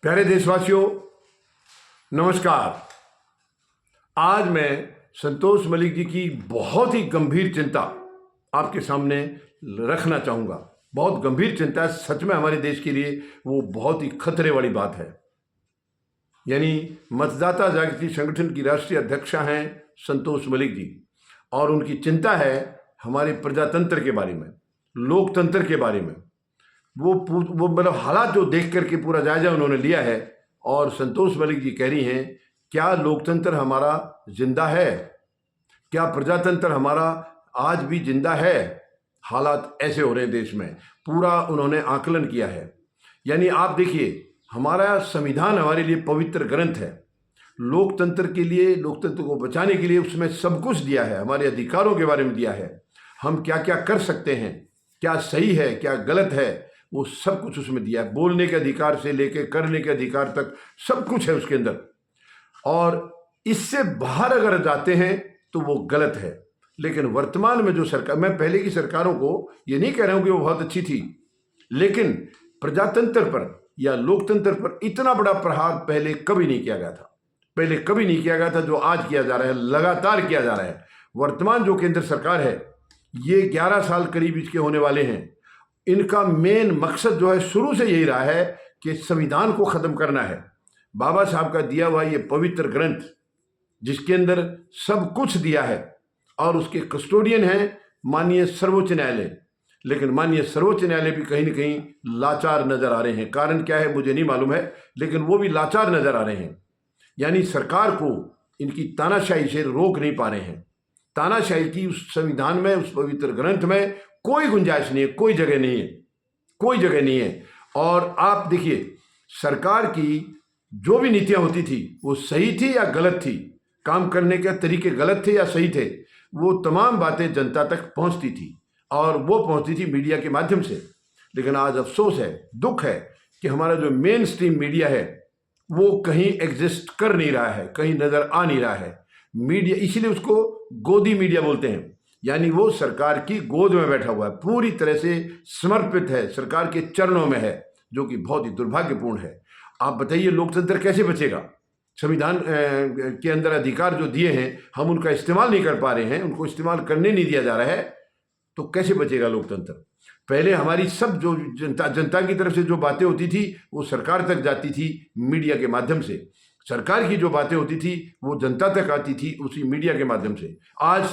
प्यारे देशवासियों, नमस्कार। आज मैं संतोष मलिक जी की बहुत ही गंभीर चिंता आपके सामने रखना चाहूँगा। बहुत गंभीर चिंता है, सच में हमारे देश के लिए वो बहुत ही खतरे वाली बात है। यानी मतदाता जागृति संगठन की राष्ट्रीय अध्यक्षा हैं संतोष मलिक जी, और उनकी चिंता है हमारे प्रजातंत्र के बारे में, लोकतंत्र के बारे में। वो मतलब हालात जो देख करके पूरा जायजा उन्होंने लिया है, और संतोष मलिक जी कह रही हैं, क्या लोकतंत्र हमारा जिंदा है? क्या प्रजातंत्र हमारा आज भी जिंदा है? हालात ऐसे हो रहे हैं देश में, पूरा उन्होंने आकलन किया है। यानी आप देखिए, हमारा संविधान हमारे लिए पवित्र ग्रंथ है। लोकतंत्र के लिए, लोकतंत्र को बचाने के लिए उसमें सब कुछ दिया है, हमारे अधिकारों के बारे में दिया है, हम क्या क्या कर सकते हैं, क्या सही है क्या गलत है, वो सब कुछ उसमें दिया है। बोलने के अधिकार से लेकर करने के अधिकार तक सब कुछ है उसके अंदर, और इससे बाहर अगर जाते हैं तो वो गलत है। लेकिन वर्तमान में जो सरकार, मैं पहले की सरकारों को ये नहीं कह रहा हूं कि वो बहुत अच्छी थी, लेकिन प्रजातंत्र पर या लोकतंत्र पर इतना बड़ा प्रहार पहले कभी नहीं किया गया था। पहले कभी नहीं किया गया था जो आज किया जा रहा है, लगातार किया जा रहा है। वर्तमान जो केंद्र सरकार है, ये 11 साल करीब इसके होने वाले हैं। इनका मेन मकसद जो है शुरू से यही रहा है कि संविधान को खत्म करना है। बाबा साहब का दिया हुआ ये पवित्र ग्रंथ, जिसके अंदर सब कुछ दिया है, और उसके कस्टोडियन हैं माननीय सर्वोच्च न्यायालय। लेकिन माननीय सर्वोच्च न्यायालय भी कहीं ना कहीं लाचार नजर आ रहे हैं। कारण क्या है मुझे नहीं मालूम है, लेकिन वो भी लाचार नजर आ रहे हैं। यानी सरकार को इनकी तानाशाही से रोक नहीं पा रहे हैं। तानाशाही की उस संविधान में, उस पवित्र ग्रंथ में कोई गुंजाइश नहीं है, कोई जगह नहीं है, कोई जगह नहीं है। और आप देखिए, सरकार की जो भी नीतियां होती थी वो सही थी या गलत थी, काम करने के तरीके गलत थे या सही थे, वो तमाम बातें जनता तक पहुंचती थी, और वो पहुंचती थी मीडिया के माध्यम से। लेकिन आज अफसोस है, दुख है कि हमारा जो मेन स्ट्रीम मीडिया है वो कहीं एग्जिस्ट कर नहीं रहा है, कहीं नजर आ नहीं रहा है। मीडिया, इसीलिए उसको गोदी मीडिया बोलते हैं। यानी वो सरकार की गोद में बैठा हुआ है, पूरी तरह से समर्पित है, सरकार के चरणों में है, जो कि बहुत ही दुर्भाग्यपूर्ण है। आप बताइए, लोकतंत्र कैसे बचेगा? संविधान के अंदर अधिकार जो दिए हैं, हम उनका इस्तेमाल नहीं कर पा रहे हैं, उनको इस्तेमाल करने नहीं दिया जा रहा है, तो कैसे बचेगा लोकतंत्र? पहले हमारी सब जो जनता की तरफ से जो बातें होती थी वो सरकार तक जाती थी मीडिया के माध्यम से। सरकार की जो बातें होती थी वो जनता तक आती थी उसी मीडिया के माध्यम से। आज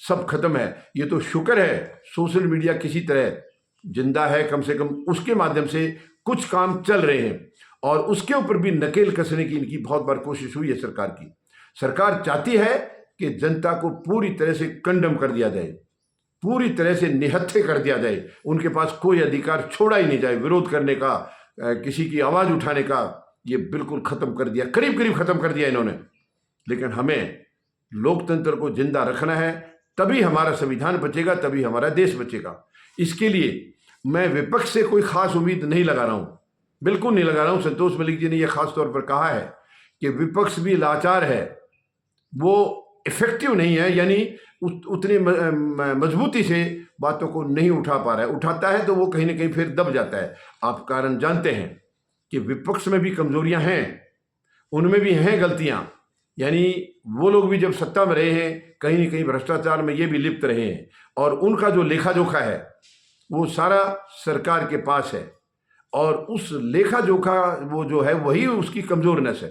सब खत्म है। ये तो शुक्र है सोशल मीडिया किसी तरह जिंदा है, कम से कम उसके माध्यम से कुछ काम चल रहे हैं, और उसके ऊपर भी नकेल कसने की इनकी बहुत बार कोशिश हुई है सरकार की। सरकार चाहती है कि जनता को पूरी तरह से कंडम कर दिया जाए, पूरी तरह से निहत्थे कर दिया जाए, उनके पास कोई अधिकार छोड़ा ही नहीं जाए, विरोध करने का, किसी की आवाज उठाने का, ये बिल्कुल खत्म कर दिया, करीब करीब खत्म कर दिया इन्होंने। लेकिन हमें लोकतंत्र को जिंदा रखना है, तभी हमारा संविधान बचेगा, तभी हमारा देश बचेगा। इसके लिए मैं विपक्ष से कोई खास उम्मीद नहीं लगा रहा हूं, बिल्कुल नहीं लगा रहा हूं। संतोष मलिक जी ने यह खास तौर पर कहा है कि विपक्ष भी लाचार है, वो इफेक्टिव नहीं है, यानी उतनी मजबूती से बातों को नहीं उठा पा रहा है। उठाता है तो वो कहीं ना कहीं फिर दब जाता है। आप कारण जानते हैं कि विपक्ष में भी कमजोरियां हैं, उनमें भी हैं गलतियां। यानी वो लोग भी जब सत्ता में रहे हैं, कहीं ना कहीं भ्रष्टाचार में ये भी लिप्त रहे हैं, और उनका जो लेखा जोखा है वो सारा सरकार के पास है, और उस लेखा जोखा वो जो है वही उसकी कमजोरनेस है।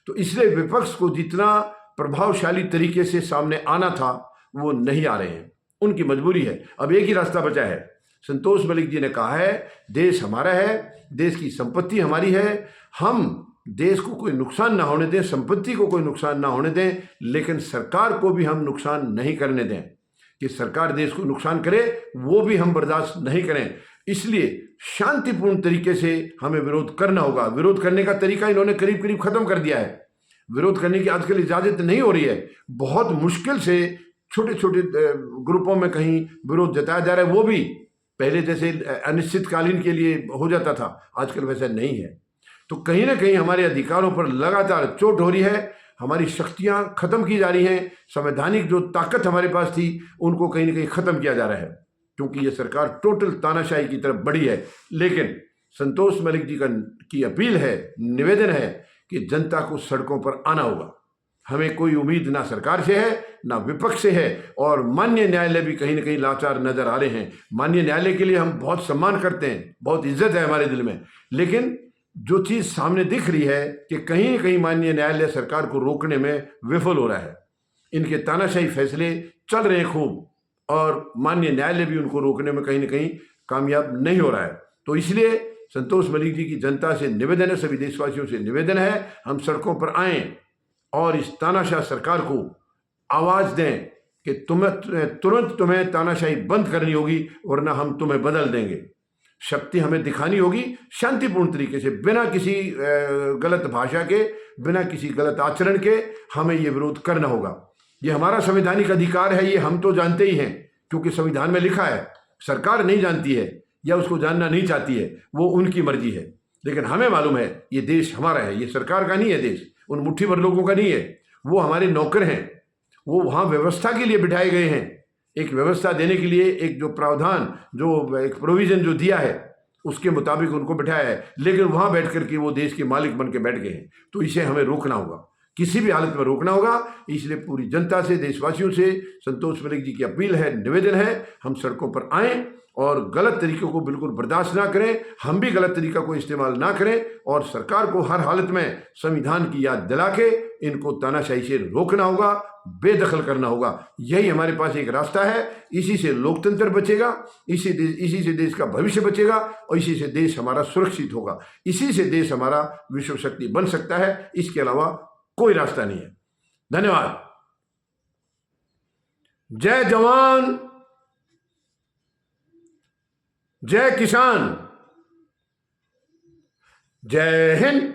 तो इसलिए विपक्ष को जितना प्रभावशाली तरीके से सामने आना था वो नहीं आ रहे हैं, उनकी मजबूरी है। अब एक ही रास्ता बचा है। संतोष मलिक जी ने कहा है, देश हमारा है, देश की संपत्ति हमारी है, हम देश को कोई नुकसान ना होने दें, संपत्ति को कोई नुकसान ना होने दें, लेकिन सरकार को भी हम नुकसान नहीं करने दें। कि सरकार देश को नुकसान करे वो भी हम बर्दाश्त नहीं करें। इसलिए शांतिपूर्ण तरीके से हमें विरोध करना होगा। विरोध करने का तरीका इन्होंने करीब करीब खत्म कर दिया है। विरोध करने की आजकल इजाजत नहीं हो रही है, बहुत मुश्किल से छोटे छोटे ग्रुपों में कहीं विरोध जताया जा रहा है। वो भी पहले जैसे अनिश्चितकालीन के लिए हो जाता था, आजकल वैसा नहीं है। तो कहीं ना कहीं हमारे अधिकारों पर लगातार चोट हो रही है, हमारी शक्तियां खत्म की जा रही हैं, संवैधानिक जो ताकत हमारे पास थी उनको कहीं ना कहीं खत्म किया जा रहा है, क्योंकि ये सरकार टोटल तानाशाही की तरफ बढ़ी है। लेकिन संतोष मलिक जी की अपील है, निवेदन है कि जनता को सड़कों पर आना होगा। हमें कोई उम्मीद ना सरकार से है ना विपक्ष से है, और माननीय न्यायालय भी कहीं ना कहीं लाचार नजर आ रहे हैं। माननीय न्यायालय के लिए हम बहुत सम्मान करते हैं, बहुत इज्जत है हमारे दिल में, लेकिन जो चीज़ सामने दिख रही है कि कहीं ना कहीं माननीय न्यायालय सरकार को रोकने में विफल हो रहा है। इनके तानाशाही फैसले चल रहे हैं खूब, और माननीय न्यायालय भी उनको रोकने में कहीं ना कहीं कामयाब नहीं हो रहा है। तो इसलिए संतोष मलिक जी की जनता से निवेदन है, सभी देशवासियों से निवेदन है, हम सड़कों पर आएं और इस तानाशाह सरकार को आवाज दें कि तुरंत तुम्हें तानाशाही बंद करनी होगी, वरना हम तुम्हें बदल देंगे। शक्ति हमें दिखानी होगी शांतिपूर्ण तरीके से, बिना किसी गलत भाषा के, बिना किसी गलत आचरण के हमें ये विरोध करना होगा। ये हमारा संवैधानिक अधिकार है, ये हम तो जानते ही हैं, क्योंकि संविधान में लिखा है। सरकार नहीं जानती है या उसको जानना नहीं चाहती है, वो उनकी मर्जी है, लेकिन हमें मालूम है ये देश हमारा है, ये सरकार का नहीं है, देश उन मुट्ठी भर लोगों का नहीं है। वो हमारे नौकर हैं, वो वहाँ व्यवस्था के लिए बिठाए गए हैं, एक व्यवस्था देने के लिए एक जो प्रावधान, जो एक प्रोविजन जो दिया है उसके मुताबिक उनको बिठाया है, लेकिन वहाँ बैठ करके वो देश के मालिक बन के बैठ गए हैं। तो इसे हमें रोकना होगा, किसी भी हालत में रोकना होगा। इसलिए पूरी जनता से, देशवासियों से संतोष मलिक जी की अपील है, निवेदन है, हम सड़कों पर आएं और गलत तरीकों को बिल्कुल बर्दाश्त ना करें, हम भी गलत तरीका को इस्तेमाल ना करें, और सरकार को हर हालत में संविधान की याद दिला के इनको तानाशाही से रोकना होगा, बेदखल करना होगा। यही हमारे पास एक रास्ता है, इसी से लोकतंत्र बचेगा, इसी से देश का भविष्य बचेगा, और इसी से देश हमारा सुरक्षित होगा, इसी से देश हमारा विश्व शक्ति बन सकता है। इसके अलावा कोई रास्ता नहीं है। धन्यवाद। जय जवान, जय किसान, जय हिंद।